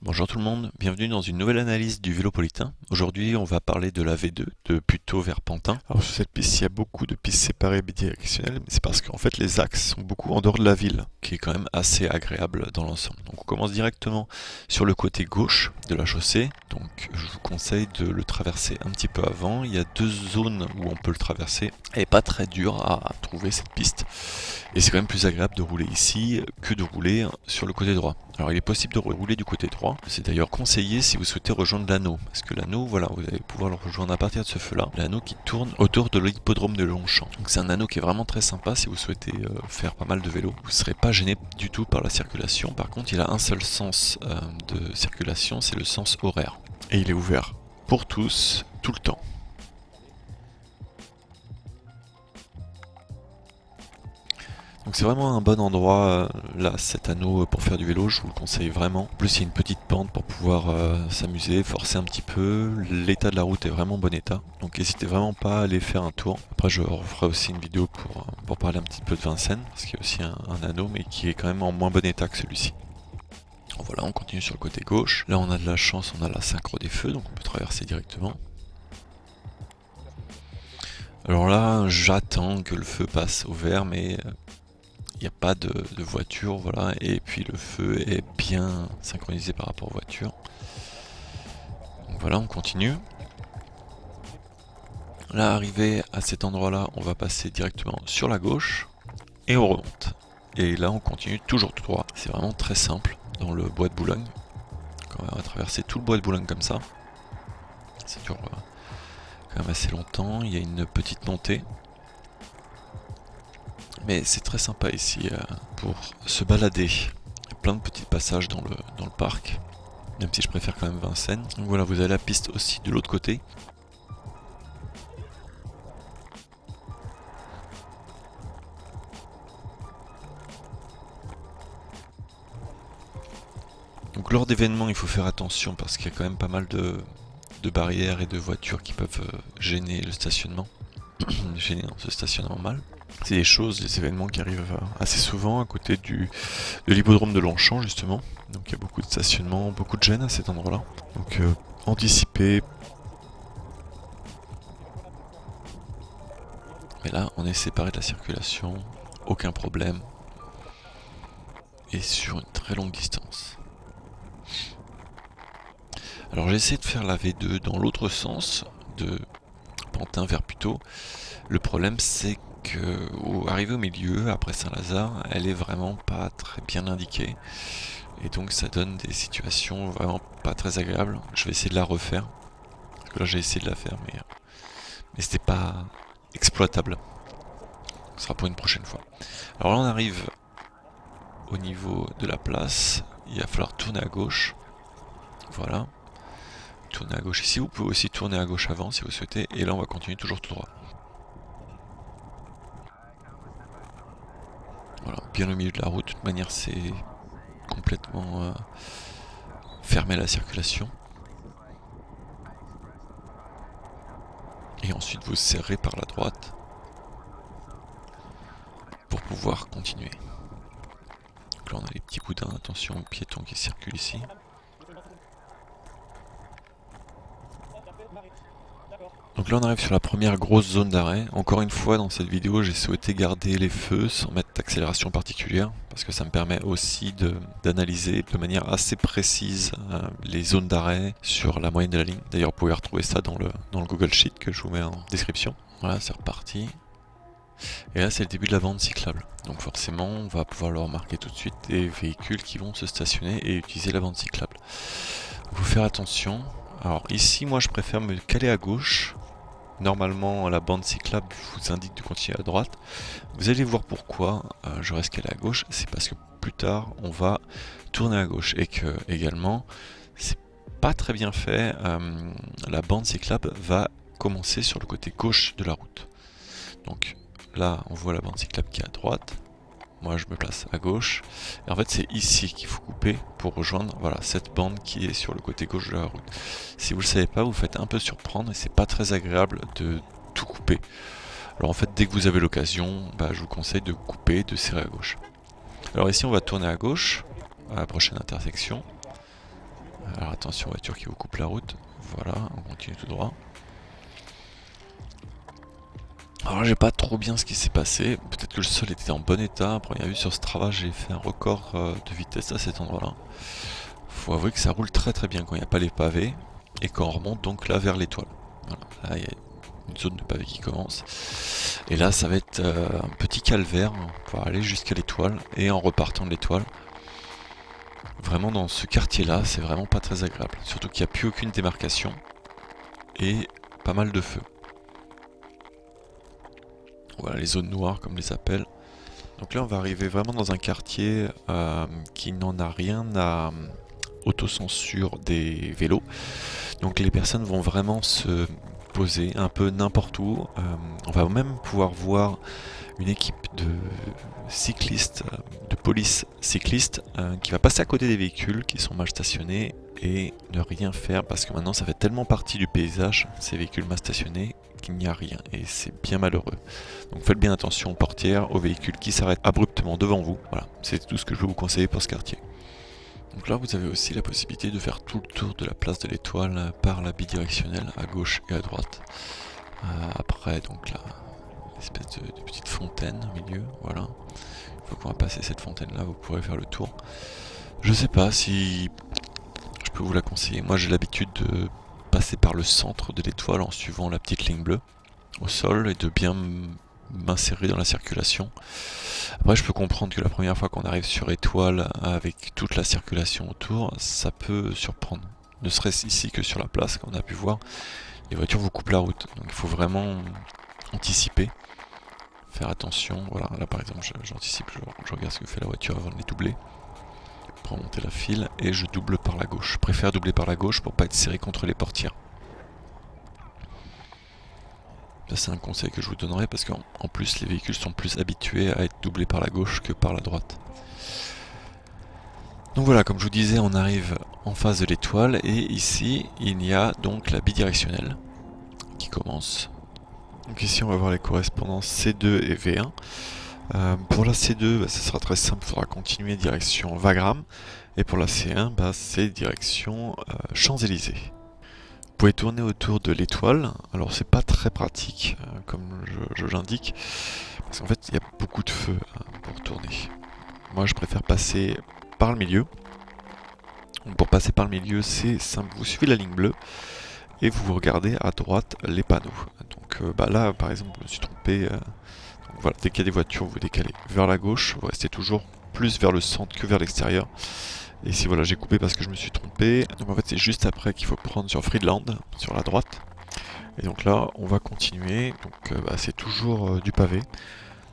Bonjour tout le monde, bienvenue dans une nouvelle analyse du Vélopolitain. Aujourd'hui on va parler de la V2 de Puteaux vers Pantin. Alors sur cette piste il y a beaucoup de pistes séparées bidirectionnelles, mais c'est parce qu'en fait les axes sont beaucoup en dehors de la ville, qui est quand même assez agréable dans l'ensemble. Donc on commence directement sur le côté gauche de la chaussée, donc je vous conseille de le traverser un petit peu avant. Il y a deux zones où on peut le traverser, elle n'est pas très dure à trouver cette piste, et c'est quand même plus agréable de rouler ici que de rouler sur le côté droit. Alors il est possible de rouler du côté droit, c'est d'ailleurs conseillé si vous souhaitez rejoindre l'anneau, parce que l'anneau, voilà, vous allez pouvoir le rejoindre à partir de ce feu là, l'anneau qui tourne autour de l'hippodrome de Longchamp. Donc c'est un anneau qui est vraiment très sympa si vous souhaitez faire pas mal de vélo, vous ne serez pas gêné du tout par la circulation. Par contre il a un seul sens de circulation, c'est le sens horaire, et il est ouvert pour tous, tout le temps. Donc c'est vraiment un bon endroit, là, cet anneau pour faire du vélo, je vous le conseille vraiment. En plus il y a une petite pente pour pouvoir s'amuser, forcer un petit peu. L'état de la route est vraiment en bon état, donc n'hésitez vraiment pas à aller faire un tour. Après je referai aussi une vidéo pour parler un petit peu de Vincennes, parce qu'il y a aussi un anneau, mais qui est quand même en moins bon état que celui-ci. Voilà, on continue sur le côté gauche. Là on a de la chance, on a la synchro des feux, donc on peut traverser directement. Alors là, j'attends que le feu passe au vert, mais il n'y a pas de voiture, voilà, et puis le feu est bien synchronisé par rapport aux voitures. Donc voilà, on continue. Là, arrivé à cet endroit-là, on va passer directement sur la gauche et on remonte. Et là, on continue toujours tout droit. C'est vraiment très simple dans le bois de Boulogne. On va traverser tout le bois de Boulogne comme ça. Ça dure quand même assez longtemps. Il y a une petite montée. Mais c'est très sympa ici pour se balader. Il y a plein de petits passages dans le parc, même si je préfère quand même Vincennes. Donc voilà, vous avez la piste aussi de l'autre côté. Donc lors d'événements, il faut faire attention parce qu'il y a quand même pas mal de barrières et de voitures qui peuvent gêner le stationnement. Gêner dans ce stationnement mal. C'est des événements qui arrivent assez souvent à côté de l'hippodrome de Longchamp justement. Donc il y a beaucoup de stationnement, beaucoup de gêne à cet endroit-là. Donc anticiper. Mais là on est séparé de la circulation, aucun problème. Et sur une très longue distance. Alors j'ai essayé de faire la V2 dans l'autre sens, de Pantin vers Puteaux. Le problème c'est que arrivé au milieu, après Saint-Lazare, elle est vraiment pas très bien indiquée. Et donc ça donne des situations vraiment pas très agréables. Je vais essayer de la refaire. Parce que là j'ai essayé de la faire, mais c'était pas exploitable. Ce sera pour une prochaine fois. Alors là on arrive au niveau de la place. Il va falloir tourner à gauche. Voilà. Tourner à gauche ici. Vous pouvez aussi tourner à gauche avant si vous souhaitez. Et là on va continuer toujours tout droit. Voilà, bien au milieu de la route. De toute manière c'est complètement fermé à la circulation. Et ensuite vous serrez par la droite pour pouvoir continuer. Donc là on a les petits boudins, attention aux piétons qui circulent ici. Donc là on arrive sur la première grosse zone d'arrêt. Encore une fois dans cette vidéo j'ai souhaité garder les feux sans mettre d'accélération particulière, parce que ça me permet aussi d'analyser de manière assez précise les zones d'arrêt sur la moyenne de la ligne. D'ailleurs vous pouvez retrouver ça dans le Google Sheet que je vous mets en description. Voilà, c'est reparti. Et là c'est le début de la bande cyclable. Donc forcément on va pouvoir le remarquer tout de suite, des véhicules qui vont se stationner et utiliser la bande cyclable. Il faut faire attention. Alors ici moi je préfère me caler à gauche. Normalement la bande cyclable vous indique de continuer à droite. Vous allez voir pourquoi je reste calé à gauche. C'est parce que plus tard on va tourner à gauche. Et que également c'est pas très bien fait. La bande cyclable va commencer sur le côté gauche de la route. Donc là on voit la bande cyclable qui est à droite. Moi je me place à gauche. Et en fait c'est ici qu'il faut couper pour rejoindre cette bande qui est sur le côté gauche de la route. Si vous ne le savez pas, vous faites un peu surprendre et c'est pas très agréable de tout couper. Alors en fait dès que vous avez l'occasion, je vous conseille de couper, de serrer à gauche. Alors ici on va tourner à gauche, à la prochaine intersection. attention voiture qui vous coupe la route. Voilà, on continue tout droit. Alors là, j'ai pas trop bien ce qui s'est passé. Peut-être que le sol était en bon état. À première vue sur Strava, j'ai fait un record de vitesse à cet endroit-là. Faut avouer que ça roule très très bien quand il n'y a pas les pavés et quand on remonte donc là vers l'étoile. Voilà, là il y a une zone de pavés qui commence. Et là, ça va être un petit calvaire pour aller jusqu'à l'étoile et en repartant de l'étoile. Vraiment dans ce quartier-là, c'est vraiment pas très agréable. Surtout qu'il n'y a plus aucune démarcation et pas mal de feu. Voilà les zones noires comme on les appelle. Donc là on va arriver vraiment dans un quartier qui n'en a rien à autocensure des vélos. Donc les personnes vont vraiment se poser un peu n'importe où. On va même pouvoir voir une équipe de cyclistes, de police cyclistes qui va passer à côté des véhicules qui sont mal stationnés et ne rien faire parce que maintenant ça fait tellement partie du paysage, ces véhicules mal stationnés, qu'il n'y a rien et c'est bien malheureux. Donc faites bien attention aux portières, aux véhicules qui s'arrêtent abruptement devant vous. Voilà, c'est tout ce que je peux vous conseiller pour ce quartier. Donc là vous avez aussi la possibilité de faire tout le tour de la place de l'Étoile par la bidirectionnelle à gauche et à droite. Après donc là, espèce de petite fontaine au milieu, voilà. Une fois qu'on va passer cette fontaine là, vous pourrez faire le tour. Je sais pas si je peux vous la conseiller. Moi j'ai l'habitude de passer par le centre de l'étoile en suivant la petite ligne bleue au sol et de bien m'insérer dans la circulation. Après je peux comprendre que la première fois qu'on arrive sur étoile avec toute la circulation autour, ça peut surprendre. Ne serait-ce ici que sur la place, comme on a pu voir, les voitures vous coupent la route. Donc il faut vraiment anticiper, faire attention. Voilà, là par exemple j'anticipe, je regarde ce que fait la voiture avant de les doubler. Pour remonter la file et je double par la gauche. Je préfère doubler par la gauche pour pas être serré contre les portières. Ça c'est un conseil que je vous donnerai parce qu'en plus les véhicules sont plus habitués à être doublés par la gauche que par la droite. Donc voilà, comme je vous disais, on arrive en face de l'étoile et ici il y a donc la bidirectionnelle qui commence. Donc ici on va voir les correspondances C2 et V1. Pour la C2, ça sera très simple, il faudra continuer direction Wagram. Et pour la C1, c'est direction Champs-Élysées. Vous pouvez tourner autour de l'étoile. Alors c'est pas très pratique, comme je l'indique, parce qu'en fait il y a beaucoup de feu pour tourner. Moi je préfère passer par le milieu. Donc, pour passer par le milieu, c'est simple, vous suivez la ligne bleue et vous regardez à droite les panneaux. Donc là par exemple je me suis trompé. Voilà, dès qu'il y a des voitures, vous décalez vers la gauche, vous restez toujours plus vers le centre que vers l'extérieur. Et ici voilà, j'ai coupé parce que je me suis trompé. Donc en fait c'est juste après qu'il faut prendre sur Friedland, sur la droite. Et donc là on va continuer, donc c'est toujours du pavé.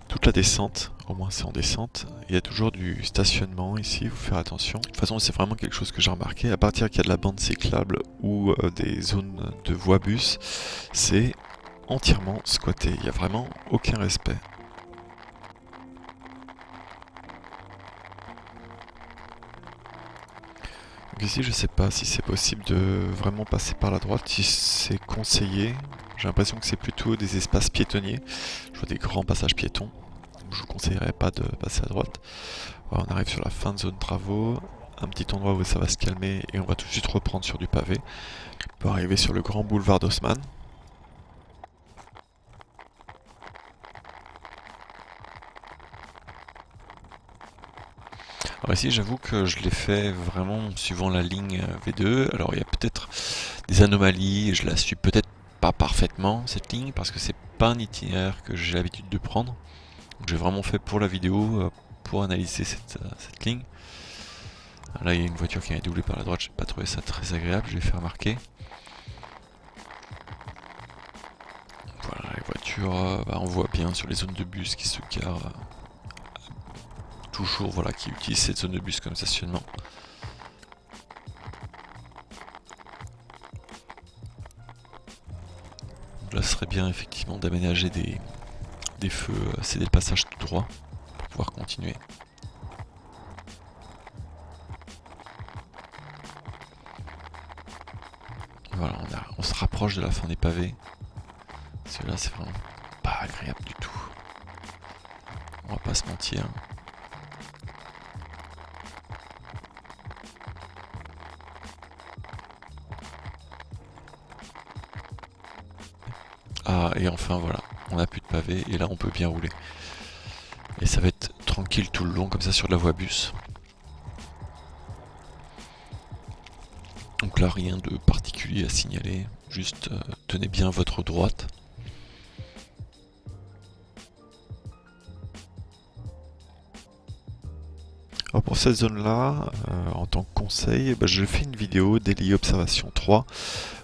Toute la descente, au moins c'est en descente, il y a toujours du stationnement ici, il faut faire attention. De toute façon c'est vraiment quelque chose que j'ai remarqué, à partir qu'il y a de la bande cyclable ou des zones de voie bus, c'est entièrement squatté, il n'y a vraiment aucun respect. Donc ici je sais pas si c'est possible de vraiment passer par la droite, si c'est conseillé. J'ai l'impression que c'est plutôt des espaces piétonniers. Je vois des grands passages piétons. Donc je vous conseillerais pas de passer à droite. Voilà, on arrive sur la fin de zone travaux. Un petit endroit où ça va se calmer et on va tout de suite reprendre sur du pavé. On peut arriver sur le grand boulevard d'Haussmann. Alors ici j'avoue que je l'ai fait vraiment suivant la ligne V2, alors il y a peut-être des anomalies, je la suis peut-être pas parfaitement cette ligne parce que c'est pas un itinéraire que j'ai l'habitude de prendre. Donc j'ai vraiment fait pour la vidéo, pour analyser cette ligne. Là il y a une voiture qui est doublée par la droite, j'ai pas trouvé ça très agréable, je l'ai fait remarquer. Voilà les voitures, on voit bien sur les zones de bus qui se garent. Toujours voilà, qui utilise cette zone de bus comme stationnement. Donc là ce serait bien effectivement d'aménager des feux, céder le passage tout droit pour pouvoir continuer. Voilà, on se rapproche de la fin des pavés. Celui-là c'est vraiment pas agréable du tout. On va pas se mentir. et enfin voilà, on n'a plus de pavés et là on peut bien rouler. Et ça va être tranquille tout le long comme ça sur de la voie bus. Donc là rien de particulier à signaler, juste tenez bien votre droite. Alors pour cette zone là, en tant que conseil, je fais une vidéo Daily Observation 3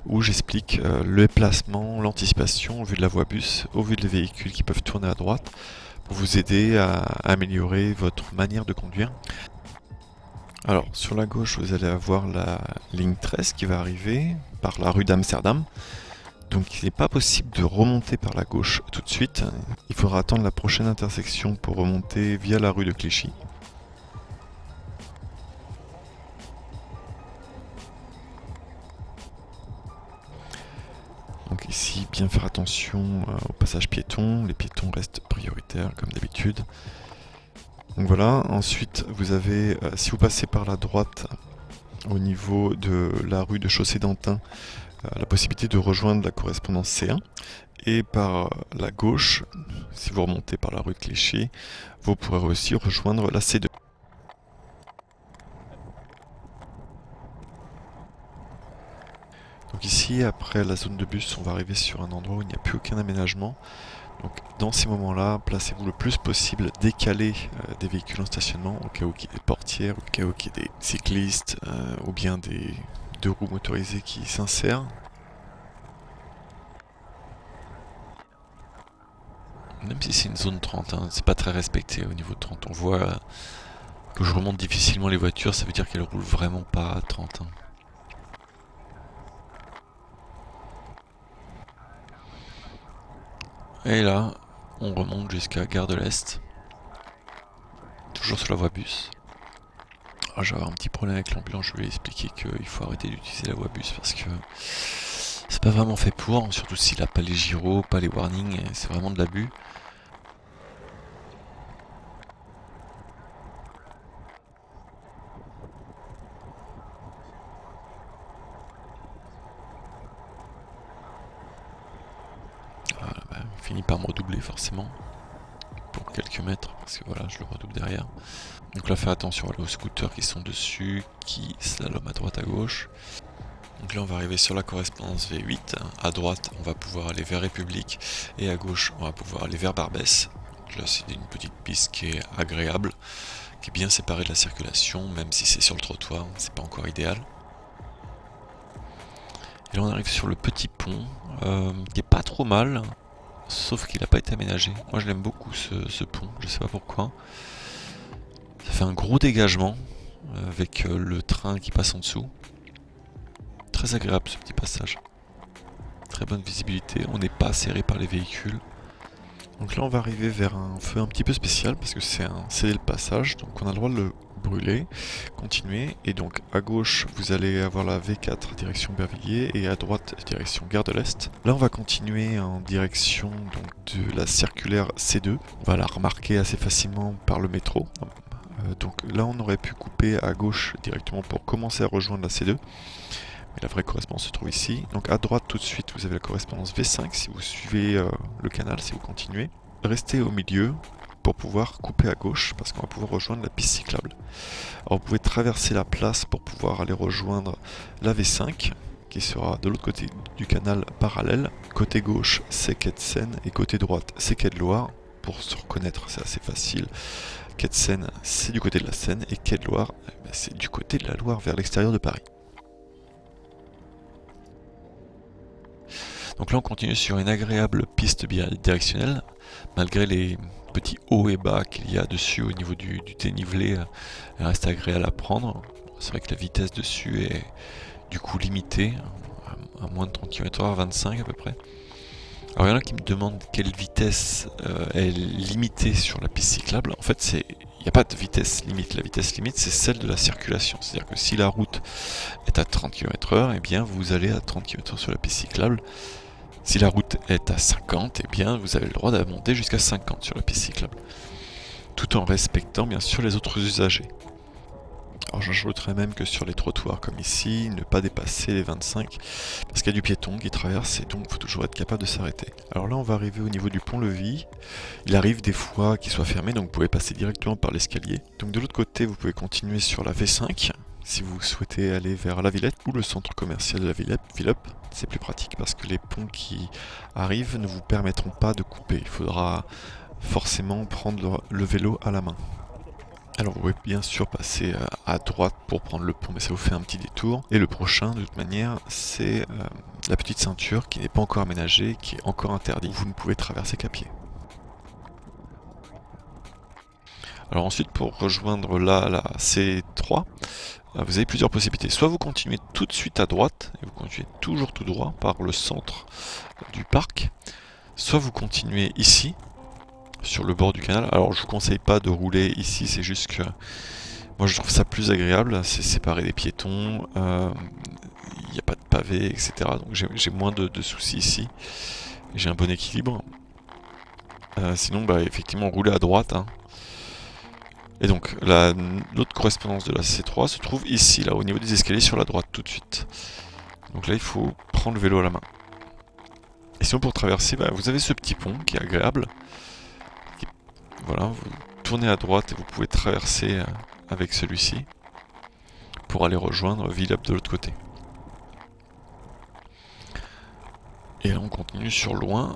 où j'explique le placement, l'anticipation au vu de la voie bus, au vu des véhicules qui peuvent tourner à droite, pour vous aider à améliorer votre manière de conduire. Alors sur la gauche vous allez avoir la ligne 13 qui va arriver par la rue d'Amsterdam. Donc il n'est pas possible de remonter par la gauche tout de suite, il faudra attendre la prochaine intersection pour remonter via la rue de Clichy. Donc ici, bien faire attention au passage piéton, les piétons restent prioritaires comme d'habitude. Donc voilà, ensuite vous avez, si vous passez par la droite au niveau de la rue de Chaussée-d'Antin, la possibilité de rejoindre la correspondance C1. Et par la gauche, si vous remontez par la rue de Clichy, vous pourrez aussi rejoindre la C2. Donc ici, après la zone de bus, on va arriver sur un endroit où il n'y a plus aucun aménagement. Donc dans ces moments-là, placez-vous le plus possible décalé des véhicules en stationnement, au cas où il y ait des portières, au cas où il y ait des cyclistes, ou bien des deux roues motorisées qui s'insèrent. Même si c'est une zone 30, hein, c'est pas très respecté au niveau de 30. On voit que je remonte difficilement les voitures, ça veut dire qu'elles roulent vraiment pas à 30. Hein. Et là, on remonte jusqu'à Gare de l'Est. Toujours sur la voie bus. Alors, je vais avoir un petit problème avec l'ambulance, je vais lui expliquer qu'il faut arrêter d'utiliser la voie bus parce que c'est pas vraiment fait pour, surtout s'il a pas les gyros, pas les warnings, c'est vraiment de l'abus. Voilà, il finit par me redoubler forcément. Pour quelques mètres, parce que voilà, je le redouble derrière. Donc là, faire attention aux scooters qui sont dessus, qui slalom à droite à gauche. Donc là, on va arriver sur la correspondance V8. À droite, on va pouvoir aller vers République, et à gauche, on va pouvoir aller vers Barbès. Donc là, c'est une petite piste qui est agréable, qui est bien séparée de la circulation, même si c'est sur le trottoir, c'est pas encore idéal. Et là, on arrive sur le petit pont, qui est pas trop mal. Sauf qu'il n'a pas été aménagé. Moi je l'aime beaucoup ce pont, je sais pas pourquoi. Ça fait un gros dégagement avec le train qui passe en dessous. Très agréable ce petit passage. Très bonne visibilité, on n'est pas serré par les véhicules. Donc là on va arriver vers un feu un petit peu spécial parce que c'est un céder le passage, donc on a le droit de le brûler, continuer, et donc à gauche vous allez avoir la V4 direction Bervilliers et à droite direction Gare de l'Est. Là on va continuer en direction donc, de la circulaire C2, on va la remarquer assez facilement par le métro. Donc là on aurait pu couper à gauche directement pour commencer à rejoindre la C2. Mais la vraie correspondance se trouve ici. Donc à droite tout de suite vous avez la correspondance V5 si vous suivez le canal, si vous continuez. Restez au milieu pour pouvoir couper à gauche parce qu'on va pouvoir rejoindre la piste cyclable. Alors vous pouvez traverser la place pour pouvoir aller rejoindre la V5 qui sera de l'autre côté du canal parallèle. Côté gauche c'est quai de Seine et côté droite c'est quai de Loire. Pour se reconnaître c'est assez facile. Quai de Seine c'est du côté de la Seine et quai de Loire c'est du côté de la Loire vers l'extérieur de Paris. Donc là on continue sur une agréable piste bidirectionnelle, malgré les petits hauts et bas qu'il y a dessus au niveau du dénivelé, elle reste agréable à prendre. C'est vrai que la vitesse dessus est du coup limitée, à moins de 30 km/h, 25 à peu près. Alors il y en a qui me demandent quelle vitesse est limitée sur la piste cyclable. En fait il n'y a pas de vitesse limite, la vitesse limite c'est celle de la circulation. C'est-à-dire que si la route est à 30 km/h, eh bien vous allez à 30 km/h sur la piste cyclable. Si la route est à 50, eh bien vous avez le droit de monter jusqu'à 50 sur la piste cyclable. Tout en respectant bien sûr les autres usagers. Alors j'ajouterais même que sur les trottoirs comme ici, ne pas dépasser les 25, parce qu'il y a du piéton qui traverse et donc il faut toujours être capable de s'arrêter. Alors là on va arriver au niveau du pont-levis. Il arrive des fois qu'il soit fermé, donc vous pouvez passer directement par l'escalier. Donc de l'autre côté vous pouvez continuer sur la V5, si vous souhaitez aller vers la Villette ou le centre commercial de la Villette. C'est plus pratique parce que les ponts qui arrivent ne vous permettront pas de couper. Il faudra forcément prendre le vélo à la main. Alors vous pouvez bien sûr passer à droite pour prendre le pont, mais ça vous fait un petit détour. Et le prochain, de toute manière, c'est la petite ceinture qui n'est pas encore aménagée, qui est encore interdite. Vous ne pouvez traverser qu'à pied. Alors ensuite, pour rejoindre la C3, vous avez plusieurs possibilités. Soit vous continuez tout de suite à droite, et vous continuez toujours tout droit par le centre du parc. Soit vous continuez ici, sur le bord du canal. Alors je vous conseille pas de rouler ici, c'est juste que moi je trouve ça plus agréable, c'est séparé des piétons, il n'y a pas de pavés, etc. Donc j'ai moins de soucis ici, j'ai un bon équilibre. Sinon bah effectivement rouler à droite. Hein. Et donc l'autre correspondance de la C3 se trouve ici, là au niveau des escaliers sur la droite tout de suite. Donc là il faut prendre le vélo à la main. Et sinon pour traverser, bah, vous avez ce petit pont qui est agréable. Voilà, vous tournez à droite et vous pouvez traverser avec celui-ci pour aller rejoindre Villap de l'autre côté. Et là on continue sur loin.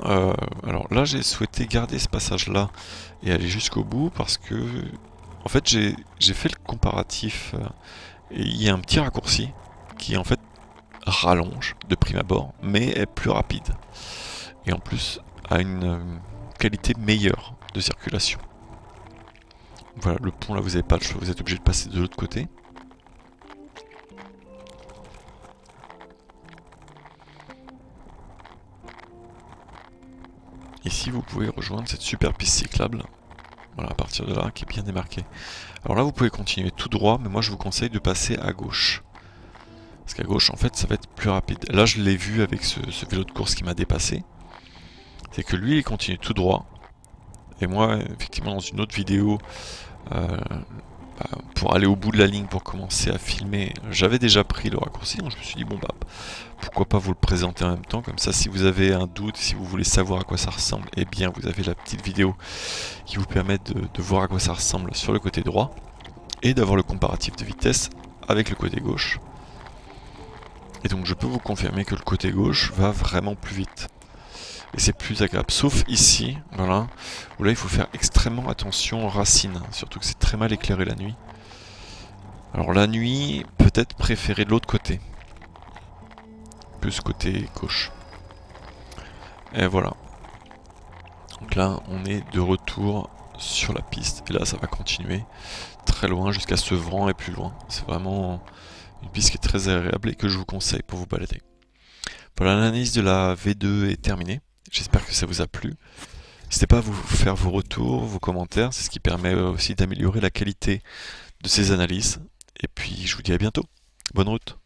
Alors là j'ai souhaité garder ce passage là et aller jusqu'au bout parce que en fait j'ai fait le comparatif et il y a un petit raccourci qui en fait rallonge de prime abord mais est plus rapide et en plus a une qualité meilleure de circulation. Voilà, le pont là vous n'avez pas le choix, vous êtes obligé de passer de l'autre côté. Ici vous pouvez rejoindre cette super piste cyclable, voilà, à partir de là, qui est bien démarquée. Alors là vous pouvez continuer tout droit, mais moi je vous conseille de passer à gauche. Parce qu'à gauche en fait ça va être plus rapide. Là je l'ai vu avec ce vélo de course qui m'a dépassé. C'est que lui il continue tout droit. Et moi effectivement dans une autre vidéo, pour aller au bout de la ligne, pour commencer à filmer, j'avais déjà pris le raccourci, donc je me suis dit bon bah pourquoi pas vous le présenter en même temps, comme ça si vous avez un doute, si vous voulez savoir à quoi ça ressemble, eh bien vous avez la petite vidéo qui vous permet de voir à quoi ça ressemble sur le côté droit, et d'avoir le comparatif de vitesse avec le côté gauche. Et donc je peux vous confirmer que le côté gauche va vraiment plus vite. Et c'est plus agréable, sauf ici, voilà, où là il faut faire extrêmement attention aux racines, surtout que c'est très mal éclairé la nuit. Alors la nuit, peut-être préférer de l'autre côté, plus côté gauche. Et voilà. Donc là, on est de retour sur la piste, et là ça va continuer très loin jusqu'à Sevran et plus loin. C'est vraiment une piste qui est très agréable et que je vous conseille pour vous balader. Voilà, l'analyse de la V2 est terminée. J'espère que ça vous a plu. N'hésitez pas à vous faire vos retours, vos commentaires, c'est ce qui permet aussi d'améliorer la qualité de ces analyses. Et puis je vous dis à bientôt. Bonne route.